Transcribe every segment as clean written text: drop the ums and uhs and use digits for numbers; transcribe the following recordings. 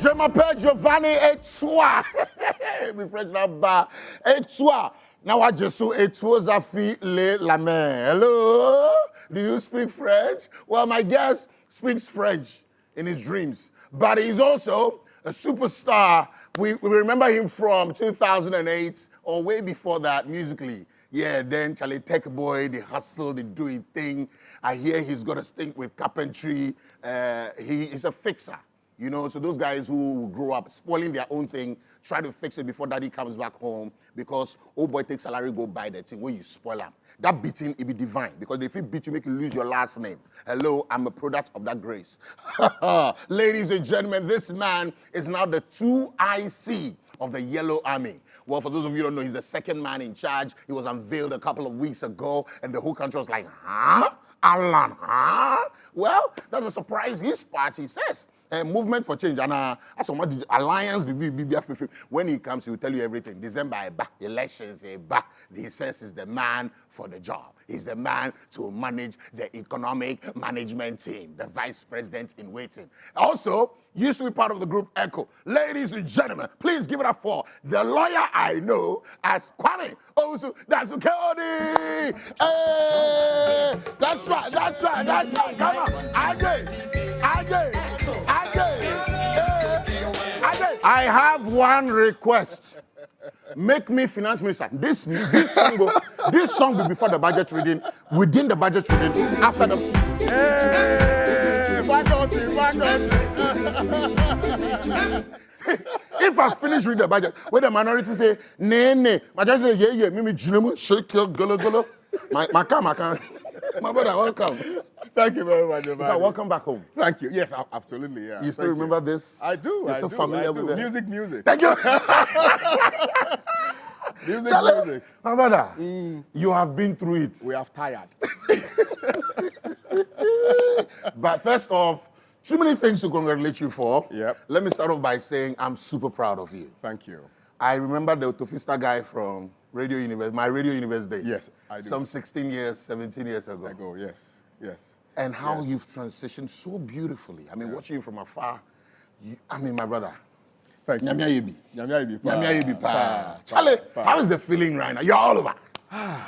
Je m'appelle Giovanni Etua. My French number Etua. Now I just saw Etua Zafi Le La Main. Hello? Do you speak French? Well, my guest speaks French in his dreams, but he's also a superstar. We remember him from 2008 or way before that musically. Yeah, then Charlie Tech Boy, the hustle, the do it thing. I hear he's got a stint with carpentry. He is a fixer, you know. So those guys who grow up spoiling their own thing, try to fix it before daddy comes back home because old boy takes salary, go buy the thing when you spoil them. That beating, it be divine because if it beat you, make you lose your last name. Hello, I'm a product of that grace. Ladies and gentlemen, this man is now the 2IC of the Yellow Army. Well, for those of you who don't know, he's the second man in charge. He was unveiled a couple of weeks ago, and the whole country was like, huh? Alan, huh? Well, that's a surprise. His party says, movement for change. And as the alliance, when he comes, he will tell you everything. December, elections, he says he's the man for the job. He's the man to manage the economic management team, the vice president in waiting. Also, used to be part of the group Echo. Ladies and gentlemen, please give it up for the lawyer I know as Kwame Owusu Danso ESQ. Hey, that's right. Come on, I have one request. Make me finance minister. This song be before the budget reading, within the budget reading, after the. If I finish reading the budget, when the minority say, nay, majority say, yeah, mimi jinemu, shake your golo. My car. My brother, welcome. Thank you very much, Giovanni. Welcome back home. Thank you. Yes, absolutely. Yeah. You still remember this? I do. You're still familiar with it? Music. Thank you. music. My brother, you have been through it. We have tired. But first off, too many things to congratulate you for. Yep. Let me start off by saying I'm super proud of you. Thank you. I remember the Tofista guy from Radio Universe, my Radio Universe days. Yes, I do. Some 16 years, 17 years ago. Yes. And how you've transitioned so beautifully. I mean, watching you from afar, my brother. Thank you. Nyamia Yebi pa. Charlie, how is the feeling right now? You're all over.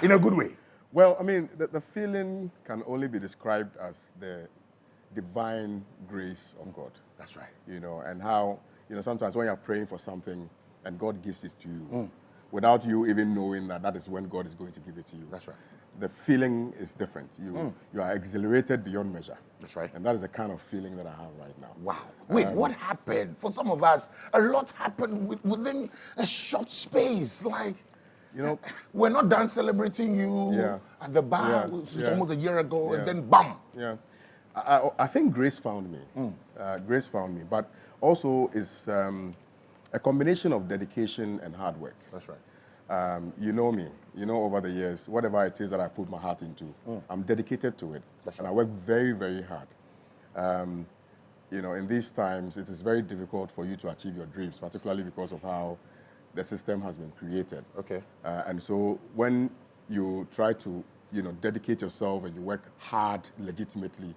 In a good way. Well, I mean, the feeling can only be described as the divine grace of God. That's right. You know, and how, sometimes when you're praying for something and God gives it to you, without you even knowing that is when God is going to give it to you. That's right. The feeling is different. You are exhilarated beyond measure. That's right. And that is the kind of feeling that I have right now. Wow. Wait, what happened? For some of us, a lot happened within a short space. Like, we're not done celebrating you at the bar, which was almost a year ago, and then bam. Yeah. I think grace found me. Grace found me. But also is a combination of dedication and hard work. That's right. You know me. Over the years, whatever it is that I put my heart into, I'm dedicated to it. That's and right. I work very, very hard. In these times, it is very difficult for you to achieve your dreams, particularly because of how the system has been created. Okay. And so when you try to, dedicate yourself and you work hard legitimately,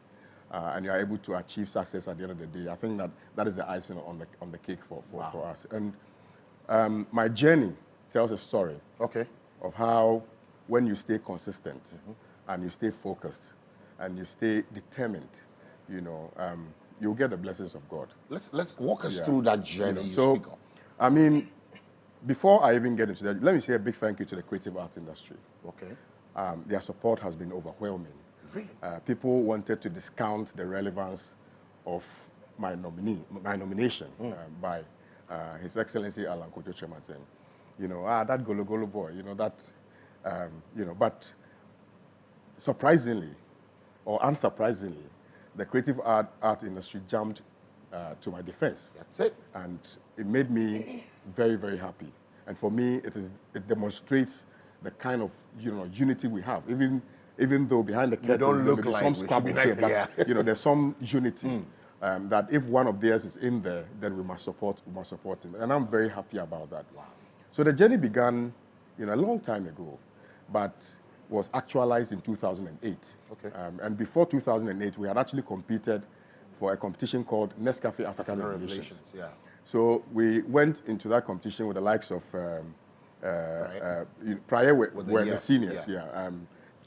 and you're able to achieve success at the end of the day, I think that is the icing on the cake for us. And my journey tells a story of how when you stay consistent and you stay focused and you stay determined, you'll get the blessings of God. Let's walk us through that journey you speak of. I mean, before I even get into that, let me say a big thank you to the creative arts industry. Okay. Their support has been overwhelming. Really? People wanted to discount the relevance of my nomination by His Excellency Alan Kojo Chematin. That golo boy, but surprisingly or unsurprisingly, the creative art industry jumped to my defense. That's it. And it made me very, very happy. And for me, it demonstrates the kind of, unity we have. Even though behind the curtains there may be some squabbles here, but there's some unity. That if one of theirs is in there, then we must support him. And I'm very happy about that. Wow. So the journey began, a long time ago, but was actualized in 2008. Okay. And before 2008, we had actually competed for a competition called Nescafe African Revelations. Yeah. So we went into that competition with the likes of prior were the seniors.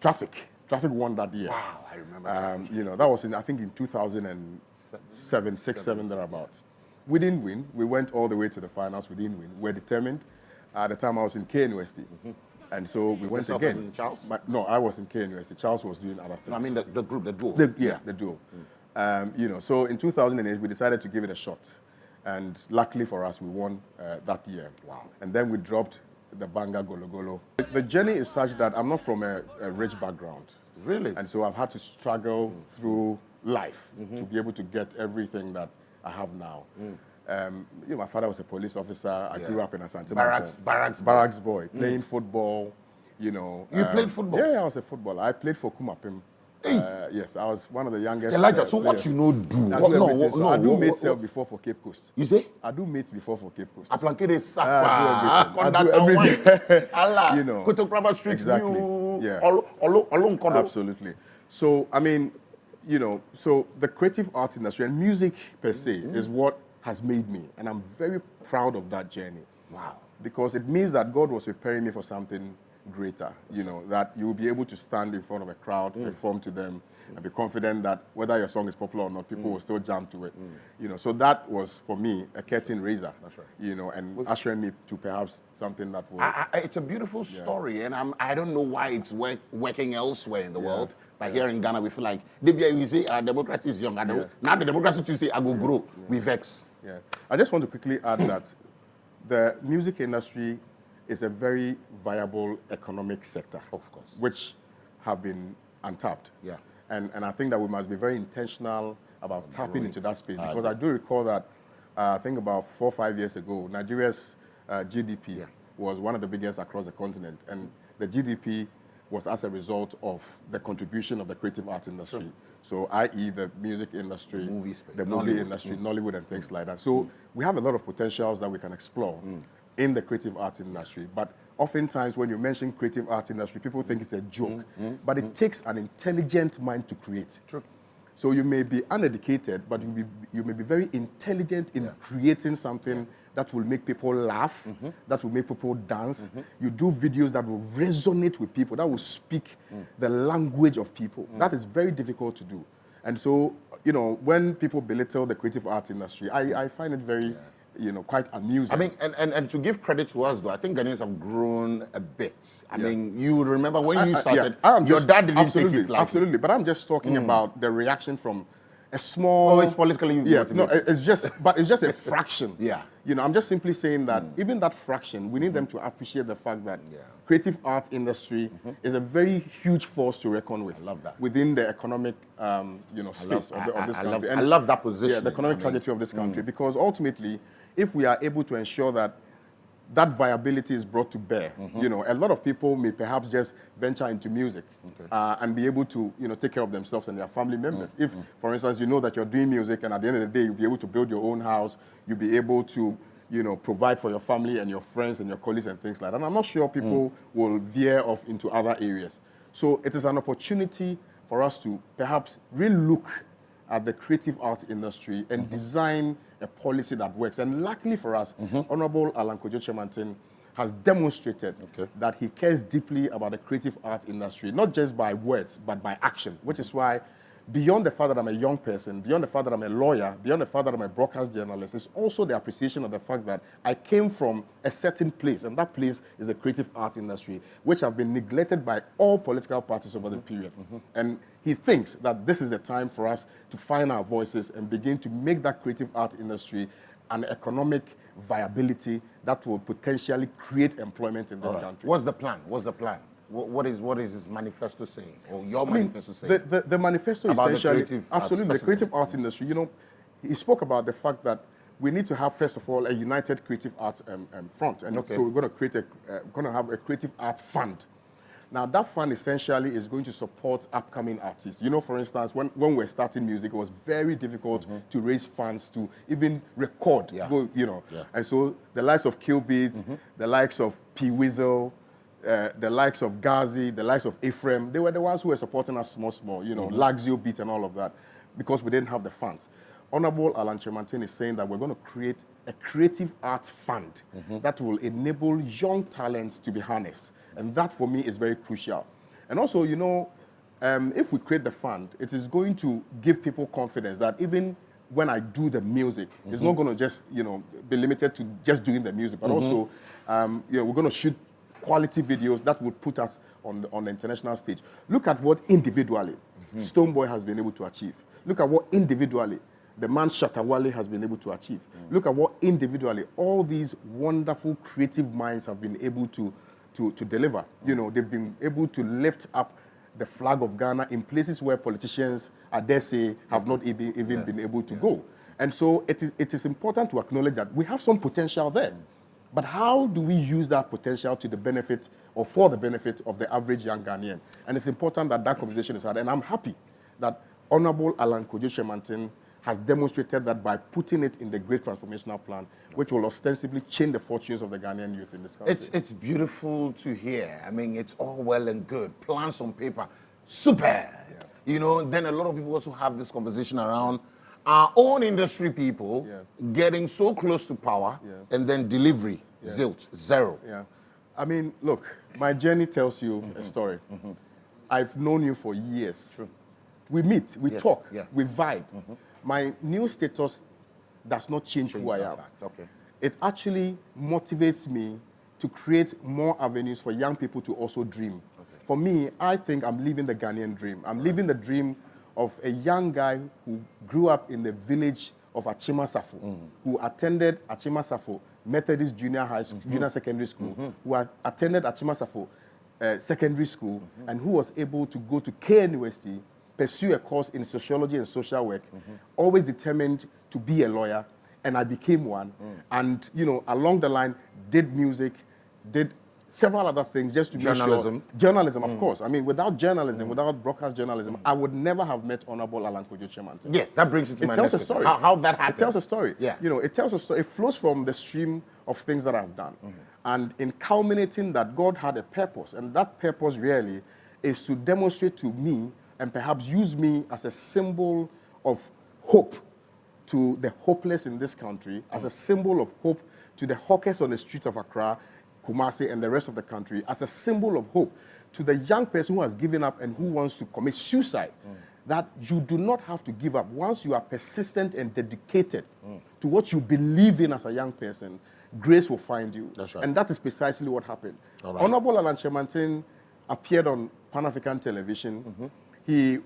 Traffic won that year. Wow, I remember. That was I think in 2007, 6, 7 thereabouts. We didn't win. We went all the way to the finals. We didn't win. We're determined. At the time, I was in KNUST. And so we went again. In Charles? No, I was in KNUST. Charles was doing other things. No, I mean the group, the duo. The duo. So in 2008, we decided to give it a shot. And luckily for us, we won that year. Wow. And then we dropped the Banga Golo Golo. The journey is such that I'm not from a rich background. Really? And so I've had to struggle through life to be able to get everything that I have now. My father was a police officer. I grew up in Asante. Barracks boy, playing football, You played football? Yeah, I was a footballer. I played for Kumapim. Yes, I was one of the youngest. Elijah, so what you know do? I do mate self before for Cape Coast. You say? I do mates before for Cape Coast. I do everything. Allah, Kotokraba Street. Exactly. Yeah. Absolutely. So, I mean, so the creative arts industry and music per se is what has made me. And I'm very proud of that journey. Wow. Because it means that God was preparing me for something greater, that you will be able to stand in front of a crowd, perform to them, and be confident that whether your song is popular or not, people will still jam to it. So that was, for me, a curtain raiser. That's right. And ushering me to perhaps something that will... it's a beautiful story, and I don't know why it's working elsewhere in the world, but here in Ghana, we feel like, we say our democracy is young. Now the democracy, you say, I go grow. We vex. Yeah. I just want to quickly add that the music industry is a very viable economic sector, of course, which have been untapped. Yeah. And I think that we must be very intentional about tapping into that space, because I do recall that I think about 4 or 5 years ago, Nigeria's GDP was one of the biggest across the continent, and the GDP was as a result of the contribution of the creative arts industry. Sure. So, i.e. the music industry, the movie industry, Nollywood and things like that. So we have a lot of potentials that we can explore in the creative arts industry. But oftentimes when you mention creative arts industry, people think it's a joke. But it takes an intelligent mind to create. True. So you may be uneducated, but you may be very intelligent in creating something that will make people laugh, that will make people dance. You do videos that will resonate with people, that will speak the language of people. That is very difficult to do. And so, when people belittle the creative arts industry, I find it very... quite amusing. I mean, and to give credit to us, though, I think Ghanaians have grown a bit. I mean, you remember when you started, your dad didn't take it like absolutely, but I'm just talking about the reaction from a small... Oh, it's politically motivated. No, it's just a fraction. I'm just simply saying that even that fraction, we need them to appreciate the fact that creative art industry is a very huge force to reckon with. I love that. Within the economic, space of this country. I love that position. Yeah, the economic trajectory of this country, because ultimately, if we are able to ensure that that viability is brought to bear, a lot of people may perhaps just venture into music and be able to, take care of themselves and their family members. If, for instance, you know that you're doing music and at the end of the day, you'll be able to build your own house, you'll be able to, provide for your family and your friends and your colleagues and things like that. And I'm not sure people will veer off into other areas. So it is an opportunity for us to perhaps really look at the creative arts industry and design a policy that works. And luckily for us, Honorable Alan Kojo Chemantin has demonstrated that he cares deeply about the creative arts industry, not just by words, but by action, which is why beyond the fact that I'm a young person, beyond the fact that I'm a lawyer, beyond the fact that I'm a broadcast journalist, it's also the appreciation of the fact that I came from a certain place, and that place is the creative arts industry, which have been neglected by all political parties over the period. And he thinks that this is the time for us to find our voices and begin to make that creative art industry an economic viability that will potentially create employment in this country. What's the plan? What is his manifesto saying, or your manifesto saying? The manifesto about essentially, the creative arts industry. He spoke about the fact that we need to have, first of all, a united creative arts front, and so we're going to have a creative arts fund. Now, that fund essentially is going to support upcoming artists. For instance, when we're starting music, it was very difficult to raise funds to even record. And so the likes of Killbeat, the likes of P. Weasel, the likes of Ghazi, the likes of Ephraim, they were the ones who were supporting us small, Laxio Beat and all of that, because we didn't have the funds. Honorable Alan Chemantin is saying that we're going to create a creative arts fund that will enable young talents to be harnessed. And that, for me, is very crucial. And also, you know, if we create the fund, it is going to give people confidence that even when I do the music, it's not going to just, you know, be limited to just doing the music, but also, you know, we're going to shoot quality videos that will put us on the international stage. Look at what individually Stonebwoy has been able to achieve. Look at what individually the man Shatawale has been able to achieve. Look at what individually all these wonderful creative minds have been able to deliver. You know, they've been able to lift up the flag of Ghana in places where politicians, I dare say, have not even been able to go. And so it is important to acknowledge that we have some potential there. But how do we use that potential to the benefit or for the benefit of the average young Ghanaian? And it's important that that conversation is had. And I'm happy that Honorable Alan Kojo Chemantin has demonstrated that by putting it in the Great Transformational Plan, which will ostensibly change the fortunes of the Ghanaian youth in this country. It's beautiful to hear. I mean, it's all well and good. Plans on paper, super. You know, then a lot of people also have this conversation around our own industry people getting so close to power and then delivery, zilch, zero. I mean, look, my journey tells you a story. I've known you for years. True. We meet, we talk, we vibe. My new status does not change who I am. Okay. It actually motivates me to create more avenues for young people to also dream. Okay. For me, I think I'm living the Ghanaian dream. I'm living the dream of a young guy who grew up in the village of Achima Safo, who attended Achima Safo Methodist Junior High School, Junior Secondary School, who attended Achima Safo Secondary School, and who was able to go to KNUST, pursue a course in sociology and social work, always determined to be a lawyer, and I became one. And, you know, along the line, did music, did several other things just to make sure. Journalism, of course. I mean, without journalism, without broadcast journalism, I would never have met Honorable Alan Kojo Chemantin. Yeah, that brings it to my next question. It tells a story. How that happened. It tells a story. Yeah. You know, it tells a story. It flows from the stream of things that I've done. And in culminating that, God had a purpose. And that purpose really is to demonstrate to me and perhaps use me as a symbol of hope to the hopeless in this country, as a symbol of hope to the hawkers on the streets of Accra, Kumasi, and the rest of the country, as a symbol of hope to the young person who has given up and who wants to commit suicide, that you do not have to give up. Once you are persistent and dedicated to what you believe in as a young person, grace will find you. That's right. And that is precisely what happened. All right. Honorable Alan Chemantin appeared on Pan-African television. He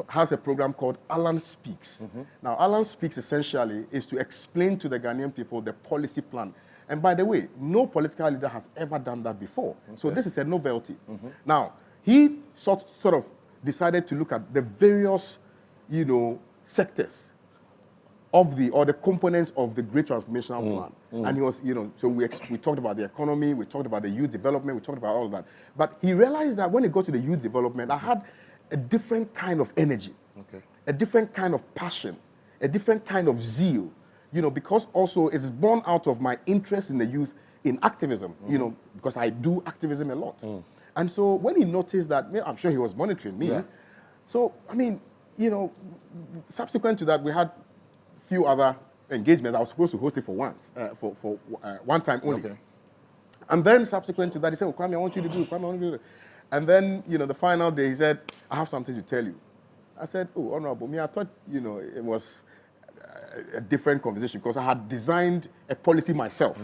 has a program called Alan Speaks. Now, Alan Speaks essentially is to explain to the Ghanaian people the policy plan. And by the way, no political leader has ever done that before. So this is a novelty. Now, he sort of decided to look at the various, you know, sectors of the components of the Great Transformational Plan. And he was, you know, so we talked about the economy, we talked about the youth development, we talked about all of that. But he realized that when he got to the youth development, I had a different kind of energy, a different kind of passion, a different kind of zeal, you know, because also it's born out of my interest in the youth in activism, you know, because I do activism a lot. And so when he noticed that, I'm sure he was monitoring me. So, I mean, you know, subsequent to that, we had a few other engagements. I was supposed to host it for once, for one time only. And then subsequent to that, he said, Kwame, I want you to do it. Kwame, I want you to do it. And then, you know, the final day, he said, I have something to tell you. I said, oh, Honorable, me, I thought, you know, it was a different conversation because I had designed a policy myself,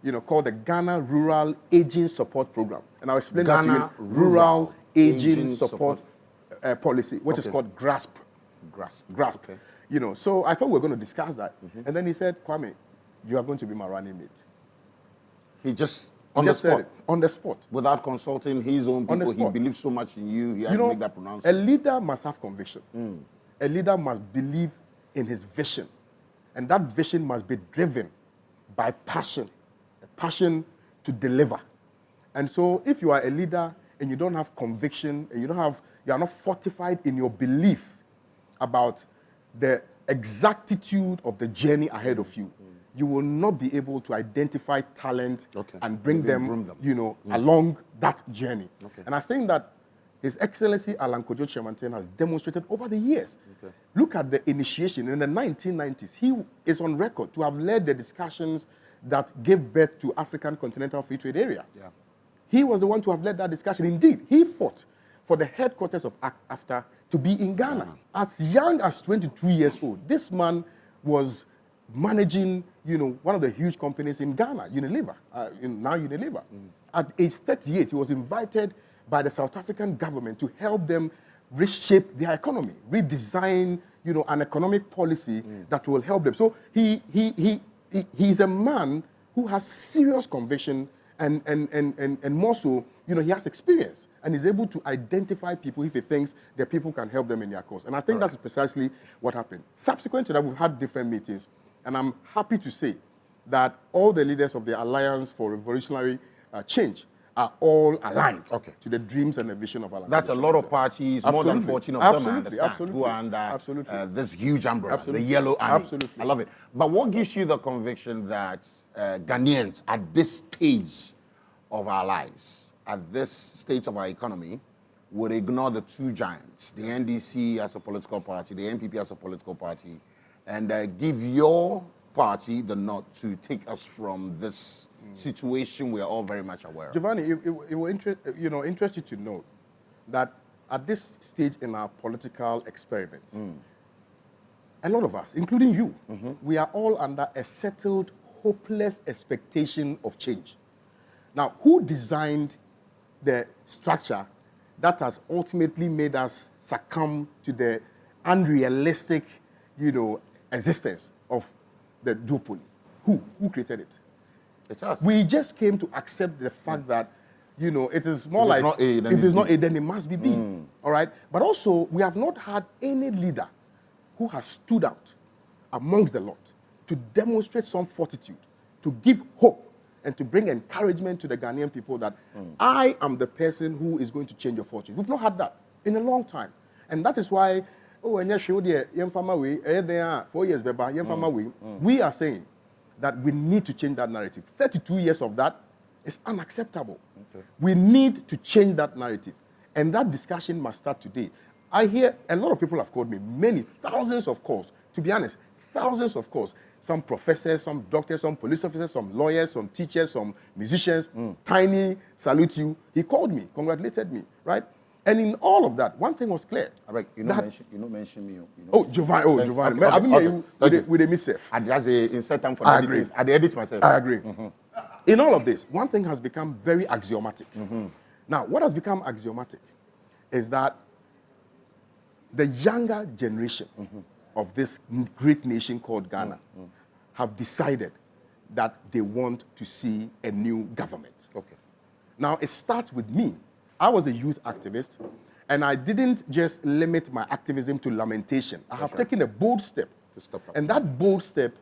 you know, called the Ghana Rural Aging Support Program. And I'll explain that to you. Rural Aging Support Policy, which is called GRASP. GRASP. You know, so I thought we were going to discuss that. And then he said, Kwame, you are going to be my running mate. He just... On the spot. On the spot. Without consulting his own people, he believes so much in you, he had to make that pronouncement. A leader must have conviction. A leader must believe in his vision. And that vision must be driven by passion, a passion to deliver. And so if you are a leader and you don't have conviction, and you are not fortified in your belief about the exactitude of the journey ahead of you, you will not be able to identify talent and bring them, you know, along that journey. And I think that His Excellency Alan Kojo Chemanten has demonstrated over the years. Okay. Look at the initiation in the 1990s. He is on record to have led the discussions that gave birth to African Continental Free Trade Area. Yeah. He was the one to have led that discussion. Indeed, he fought for the headquarters of AFTA to be in Ghana. As young as 22 years old, this man was managing, one of the huge companies in Ghana, Unilever, now Unilever. At age 38, he was invited by the South African government to help them reshape their economy, redesign, an economic policy that will help them. So he's a man who has serious conviction and more so, he has experience and is able to identify people if he thinks that people can help them in their cause. And I think that's precisely what happened. Subsequent to that, we've had different meetings, and I'm happy to say that all the leaders of the Alliance for Revolutionary Change are all aligned to the dreams and the vision of Alan. That's a lot of parties, more than 14 of them, I understand, who are under this huge umbrella, the Yellow Army. I love it. But what gives you the conviction that Ghanaians at this stage of our lives, at this stage of our economy, would ignore the two giants, the NDC as a political party, the NPP as a political party, and give your party the nod to take us from this situation we are all very much aware of? Giovanni, it will interest you to know that at this stage in our political experiment, a lot of us, including you, we are all under a settled, hopeless expectation of change. Now, who designed the structure that has ultimately made us succumb to the unrealistic, existence of the duopoly? Who created it? It's us. We just came to accept the fact that, it is more like, if it's not A, then it must be B, all right? But also, we have not had any leader who has stood out amongst the lot to demonstrate some fortitude, to give hope, and to bring encouragement to the Ghanaian people that I am the person who is going to change your fortune. We've not had that in a long time. And that is why, 4 years, we are saying that we need to change that narrative. 32 years of that is unacceptable. Okay. We need to change that narrative. And that discussion must start today. I hear a lot of people have called me, many, thousands of calls. To be honest, thousands of calls. Some professors, some doctors, some police officers, some lawyers, some teachers, some musicians. Tiny, salute you. He called me, congratulated me, right? And in all of that, one thing was clear. You don't mention me. Giovanni. I've been here with a mid-safe. And that's a insert time for editing. I edit myself. I agree. In all of this, one thing has become very axiomatic. Now, what has become axiomatic is that the younger generation of this great nation called Ghana have decided that they want to see a new government. Okay. Now, it starts with me. I was a youth activist, and I didn't just limit my activism to lamentation. I have taken a bold step. To stop up. And that bold step,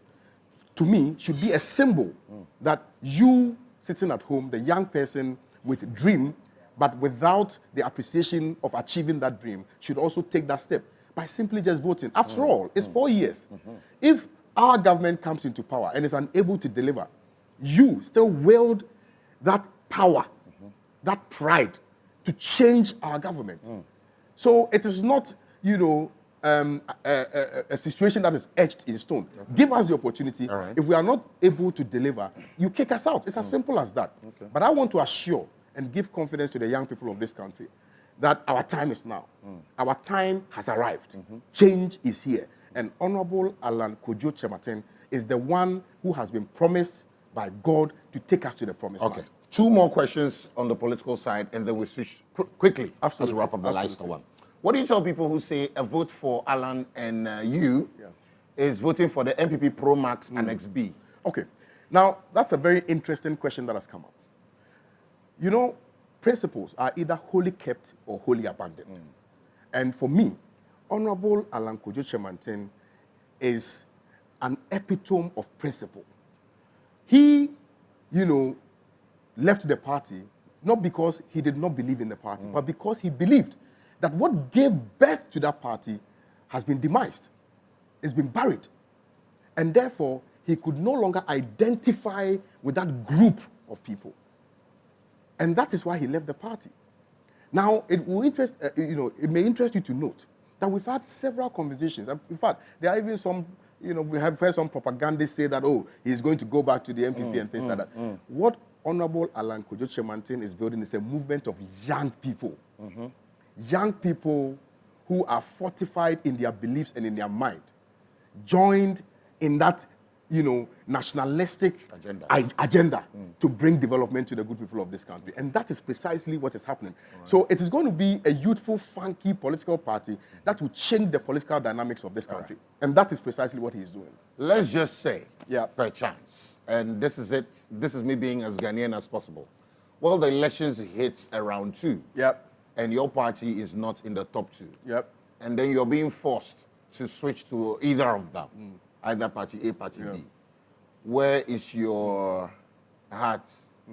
to me, should be a symbol that you sitting at home, the young person with a dream, but without the appreciation of achieving that dream, should also take that step by simply just voting. After all, it's 4 years. If our government comes into power and is unable to deliver, you still wield that power, that pride, to change our government. So it is not, a situation that is etched in stone. Okay. Give us the opportunity. Right. If we are not able to deliver, you kick us out. It's as simple as that. Okay. But I want to assure and give confidence to the young people of this country that our time is now. Our time has arrived. Change is here. And Honorable Alan Kojo Chemanten is the one who has been promised by God to take us to the promised land. 2 more questions on the political side, and then we switch quickly as we wrap up the lifestyle one. What do you tell people who say a vote for Alan and you is voting for the MPP Pro Max and XB? Okay. Now, that's a very interesting question that has come up. Principles are either wholly kept or wholly abandoned. And for me, Honorable Alan Kojo Chemanten is an epitome of principle. He, left the party not because he did not believe in the party, but because he believed that what gave birth to that party has been demised. It's been buried. And therefore, he could no longer identify with that group of people. And that is why he left the party. Now, it will interest, it may interest you to note that we've had several conversations. And in fact, there are even some, we have heard some propagandists say that, oh, he's going to go back to the MPP and things like that. What Honorable Alan Kojo Chemantin is building is a movement of young people. Young people who are fortified in their beliefs and in their mind, joined in that, nationalistic agenda to bring development to the good people of this country. And that is precisely what is happening. Right. So it is going to be a youthful, funky political party that will change the political dynamics of this country. Right. And that is precisely what he is doing. Let's just say, per chance, and this is it, this is me being as Ghanaian as possible. Well, the elections hits around 2. And your party is not in the top 2. And then you're being forced to switch to either of them. Either party A, party B. Where is your heart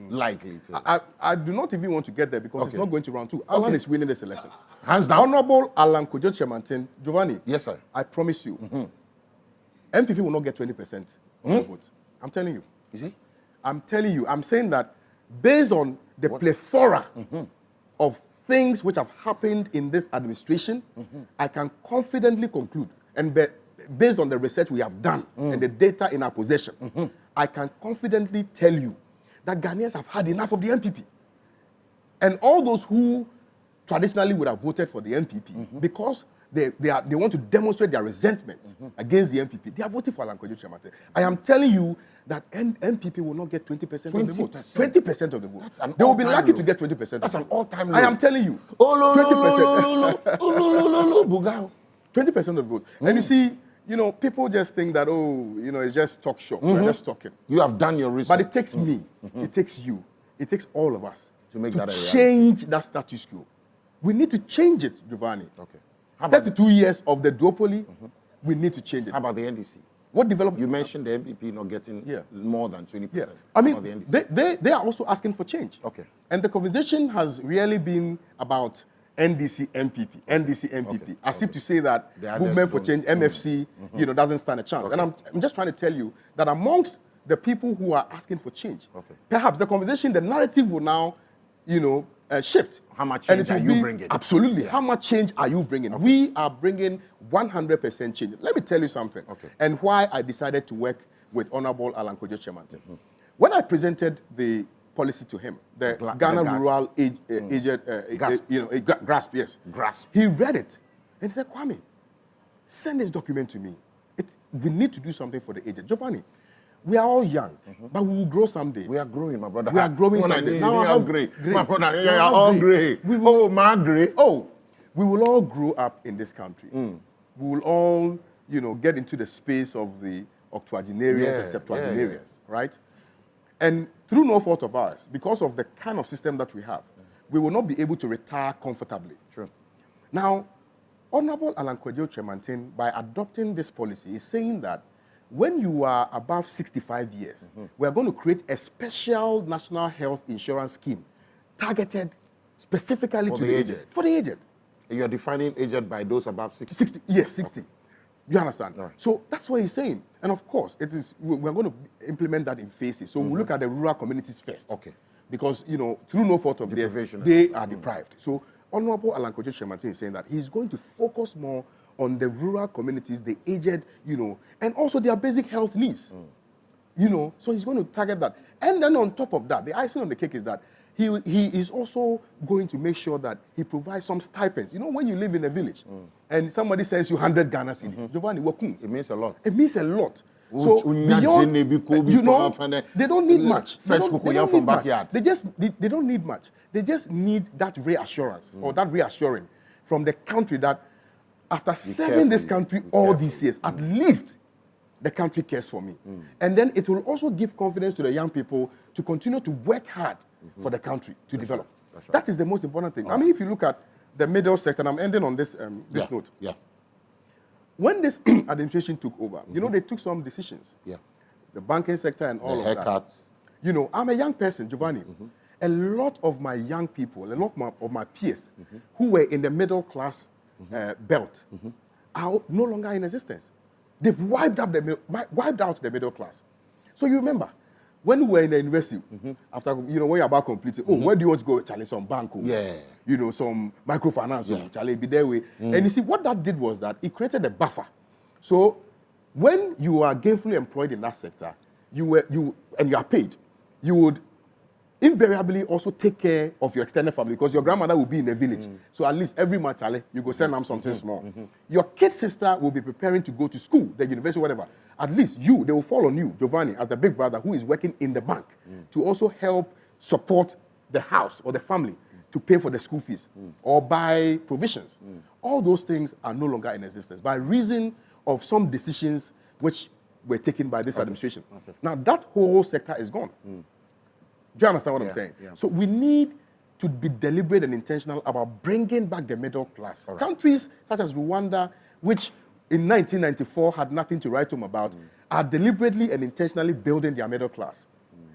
likely to? I do not even want to get there because it's not going to round 2. Alan is winning these elections. Hands down. Honorable Alan Kojo Chemantin, Giovanni. Yes, sir. I promise you, MPP will not get 20% of the vote. I'm telling you. Is it? I'm telling you. I'm saying that based on the plethora of things which have happened in this administration, I can confidently conclude, and based on the research we have done and the data in our possession, I can confidently tell you that Ghanaians have had enough of the MPP. And all those who traditionally would have voted for the MPP because they want to demonstrate their resentment against the MPP, they are voting for Alan Kojo Chemantin. I am telling you that MPP will not get 20% of the vote. 20% of the vote. They will be lucky to get 20%. That's an all-time low. I am telling you. 20%. 20% of the vote. And you see, people just think that, it's just talk show. We're just talking. You have done your research. But it takes me, it takes you, it takes all of us to make that a change that status quo. We need to change it, Giovanni. Okay. 32 years of the duopoly, we need to change it. How about the NDC? What development? You mentioned the MPP not getting more than 20%. Yeah. I mean, they are also asking for change. Okay. And the conversation has really been about NDC, MPP, as if to say that movement for change, MFC, doesn't stand a chance. And I'm just trying to tell you that amongst the people who are asking for change, perhaps the conversation, the narrative will now, shift. How much change are you bringing? Absolutely. How much change are you bringing? We are bringing 100% change. Let me tell you something. And why I decided to work with Honorable Alan Kojo Chemantin. When I presented the policy to him, the Ghana Rural Grasp, Grasp. He read it and he said, Kwame, send this document to me. We need to do something for the aged. Giovanni, we are all young, but we will grow someday. We are growing, my brother. We are growing someday. Now I have gray. My brother, you are all gray. My gray. Oh, we will all grow up in this country. We will all, get into the space of the octogenarians and septuagenarians, right? And through no fault of ours, because of the kind of system that we have, we will not be able to retire comfortably. True. Now, Honorable Alan Kojo Chemantin, by adopting this policy, is saying that when you are above 65 years, we are going to create a special national health insurance scheme targeted specifically to the aged. For the aged. You're defining aged by those above 60? 60, yes, 60. You understand? Right. So that's what he's saying. And of course, we're going to implement that in phases. So we'll look at the rural communities first. Okay. Because, through no fault of theirs, they are deprived. So Honorable Alan Kojo Chemantin is saying that he's going to focus more on the rural communities, the aged, and also their basic health needs. So he's going to target that. And then on top of that, the icing on the cake is that he is also going to make sure that he provides some stipends. When you live in a village and somebody sends you 100 Ghana cedis, Giovanni, it means a lot. It means a lot. So beyond, they don't need much. They don't need much. They just need that reassurance or that reassuring from the country that after serving this country all these years, at least the country cares for me. And then it will also give confidence to the young people to continue to work hard for the country to develop. Right. That is the most important thing. I mean, if you look at the middle sector, and I'm ending on this note. When this administration took over, they took some decisions. The banking sector and all of haircuts. that. I'm a young person, Giovanni. A lot of my young people, a lot of my peers who were in the middle class belt are no longer in existence. They've wiped out the middle class. So you remember, when we were in the university, after, when you're about completing, where do you want to go? Charlie, some bank. Yeah. Some microfinance. Charlie, be there way. And you see, what that did was that it created a buffer. So when you are gainfully employed in that sector, you are paid, you would invariably also take care of your extended family because your grandmother will be in the village. So at least every month, Charlie, you go send them something small. Your kid sister will be preparing to go to school, the university, whatever. At least they will fall on you, Giovanni, as the big brother who is working in the bank to also help support the house or the family to pay for the school fees or buy provisions. All those things are no longer in existence by reason of some decisions which were taken by this administration. Now that whole sector is gone. Do you understand what I'm saying? Yeah. So we need to be deliberate and intentional about bringing back the middle class. Countries such as Rwanda, which in 1994 had nothing to write home about, are deliberately and intentionally building their middle class.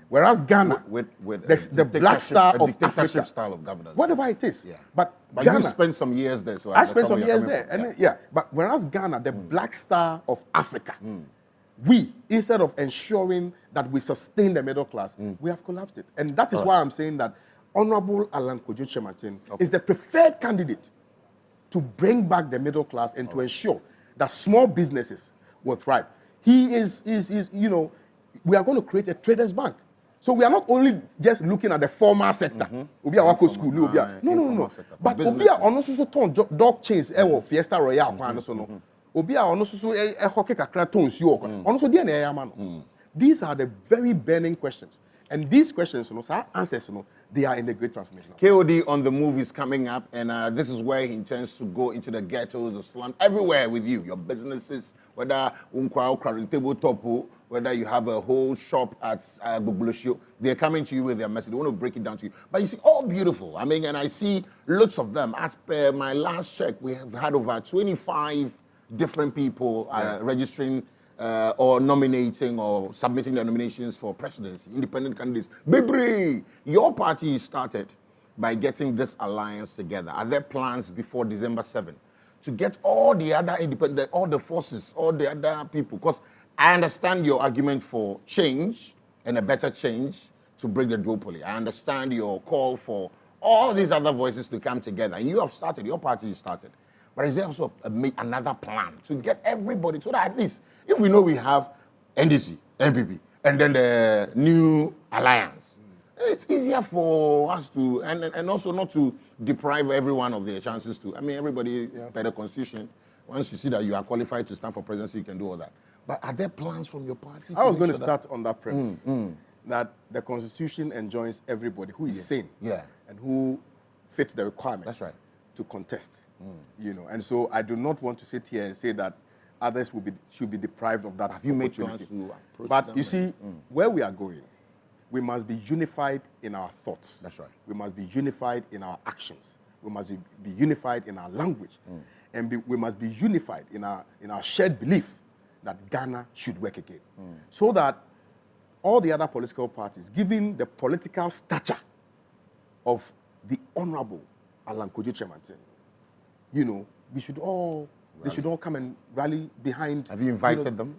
Whereas Ghana, with the black star of Africa, style of governance, whatever it is. Yeah. But Ghana, you spent some years there, so I spent some years there. And but whereas Ghana, the black star of Africa, we, instead of ensuring that we sustain the middle class, we have collapsed it. And that is why I'm saying that Honorable Alan Kojo Chemantin is the preferred candidate to bring back the middle class and to ensure that small businesses will thrive. He is, we are going to create a traders bank. So we are not only just looking at the formal sector. Obi a school, no. But Obi a also turn dog chains, Fiesta Royale, Obi a also a hockey kakra tones you. These are the very burning questions. And these questions, answers, they are in the great transformation. KOD on the move is coming up, and this is where he intends to go into the ghettos, the slums, everywhere with you. Your businesses, whether tabletop, whether you have a whole shop at Bubulosio, they're coming to you with their message. They want to break it down to you. But you see, all beautiful. I mean, and I see lots of them. As per my last check, we have had over 25 different people registering or nominating or submitting their nominations for presidency, independent candidates. Bibri, your party started by getting this alliance together. Are there plans before December 7 to get all the other independent, all the forces, all the other people? Because I understand your argument for change and a better change to break the duopoly. I understand your call for all these other voices to come together. And you have started, your party started. But is there also another plan to get everybody, so that at least, if we know we have NDC, NPP, and then the new alliance, it's easier for us to, and also not to deprive everyone of their chances to. I mean, everybody, by the constitution, once you see that you are qualified to stand for presidency, you can do all that. But are there plans from your party? I was going to start on that premise, that the constitution enjoins everybody who is sane and who fits the requirements. That's right. To contest, and so I do not want to sit here and say that others should be deprived of that. Have you made plans to approach But them? you see, where we are going, we must be unified in our thoughts. That's right. We must be unified in our actions. We must be unified in our language, and we must be unified in our shared belief that Ghana should work again, so that all the other political parties, given the political stature of the honorable Alan Kojo Chemantin, we should all, they should all come and rally behind. Have you invited them?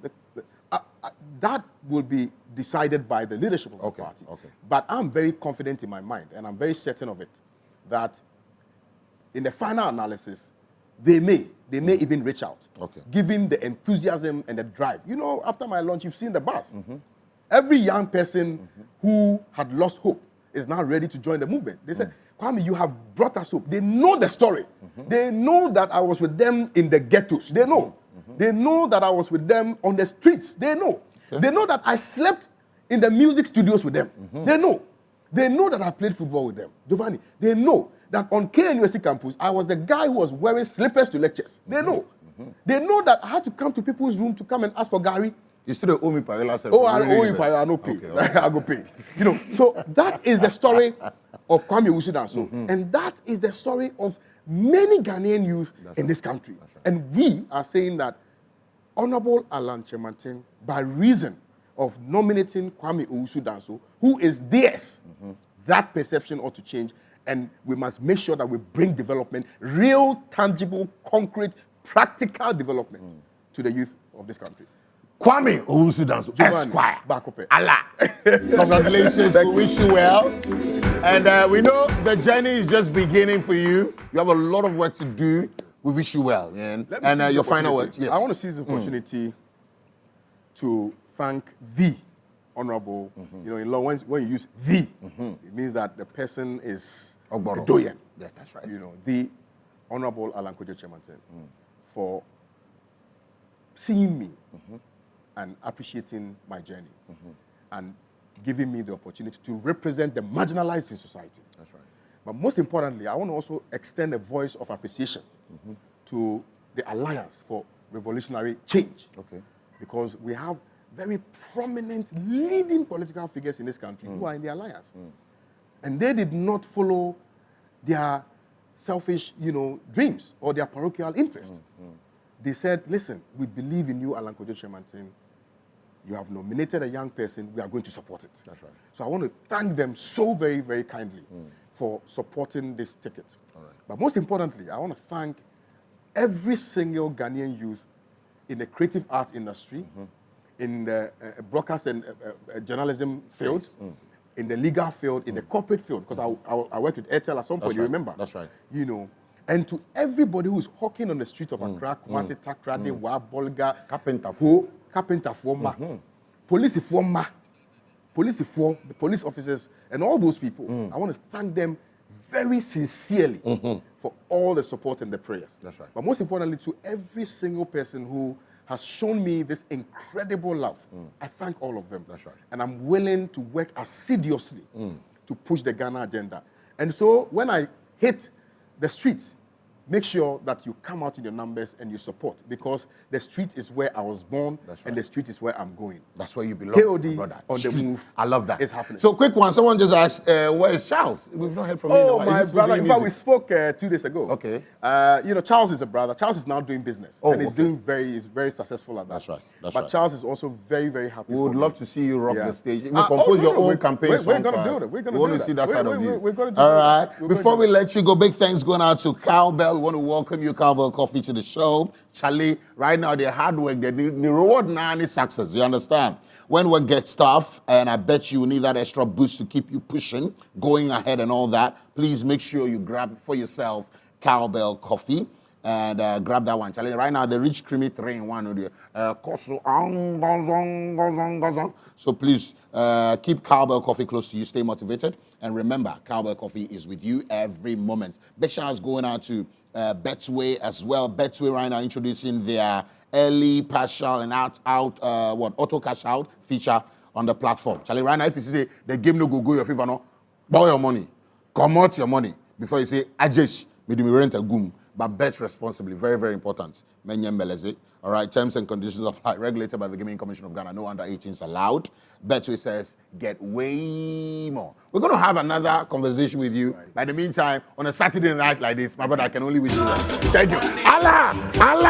That will be decided by the leadership of the party. But I'm very confident in my mind, and I'm very certain of it, that in the final analysis, they may even reach out, given the enthusiasm and the drive. After my launch, you've seen the bus. Every young person who had lost hope is now ready to join the movement. They said, Kwame, you have brought us hope. They know the story. They know that I was with them in the ghettos. They know. They know that I was with them on the streets. They know. They know that I slept in the music studios with them. They know. They know that I played football with them. Giovanni, they know that on KNUST campus, I was the guy who was wearing slippers to lectures. They know. They know that I had to come to people's room to come and ask for Gary. You still owe me Payola. Oh, I owe you Payola, I no pay. I go pay. So that is the story of Kwame Owusu Danso. And that is the story of many Ghanaian youth in this country. And we are saying that Honorable Alan Chemantin, by reason of nominating Kwame Owusu Danso, who is theirs, that perception ought to change. And we must make sure that we bring development, real, tangible, concrete, practical development to the youth of this country. Kwame Owusu Danso Esquire. Bakope. Allah. Congratulations. We wish you well. And we know the journey is just beginning for you. You have a lot of work to do. We wish you well. And your final words. Yes. I want to seize the opportunity to thank the Honorable. You know, in law, when you use the, it means that the person is a doyen. Yeah, that's right. You know, the Honorable Alan Kojo Chemanten for seeing me and appreciating my journey and giving me the opportunity to represent the marginalized in society. That's right. But most importantly, I want to also extend a voice of appreciation to the Alliance for Revolutionary Change. Okay. Because we have very prominent leading political figures in this country who are in the Alliance. And they did not follow their selfish, dreams or their parochial interest. They said, listen, we believe in you, Alan Kojo Chemanten. You have nominated a young person. We are going to support it. That's right. So I want to thank them so very, very kindly for supporting this ticket. All right. But most importantly, I want to thank every single Ghanaian youth in the creative art industry, in the broadcast and journalism field, in the legal field, in the corporate field, because I worked with Airtel at some point, you remember? That's right. And to everybody who's hawking on the street of Accra, Kumasi, Takrade, Wa, Bolga, Carpenter Forma, Police Forma, the police officers, and all those people. I want to thank them very sincerely for all the support and the prayers. That's right. But most importantly, to every single person who has shown me this incredible love, I thank all of them. That's right. And I'm willing to work assiduously to push the Ghana agenda. And so when I hit the streets, make sure that you come out in your numbers and you support, because the street is where I was born, and the street is where I'm going. That's where you belong, KOD brother. on the move. I love that. It's happening. So quick one. Someone just asked, where is Charles? We've not heard from him. Oh, my brother. In fact, we spoke 2 days ago. Okay. Charles is a brother. Charles is now doing business. Oh, and he's very successful at that. That's right. But Charles is also very, very happy. We would love to see you rock the stage. You compose your own campaign song. We're going to do it. We're going to do it. We want to see that side of you. We're going to do All right. Before we let you go, big thanks going out to Cowbell. We want to welcome you, Cowbell Coffee, to the show. Charlie, right now, the hard work, the reward now is success. You understand? When we get tough, and I bet you need that extra boost to keep you pushing, going ahead and all that, please make sure you grab for yourself Cowbell Coffee. And grab that one. Charlie, right now, the rich creamy 3-in-1. So please keep Cowbell Coffee close to you. Stay motivated. And remember, Cowbell Coffee is with you every moment. Big shout outs going out to Betway as well. Betway right now introducing their early partial and auto cash out feature on the platform. Charlie, right now, if you say the game no go your favor, no, buy your money, come out your money before you say, Ajesh, me rent a goom. But bet responsibly, very, very important. All right, terms and conditions apply. Regulated by the Gaming Commission of Ghana. No under 18s allowed. Betway says get way more. We're going to have another conversation with you. By the meantime, on a Saturday night like this, my brother, I can only wish you well. Thank you. Allah! Allah!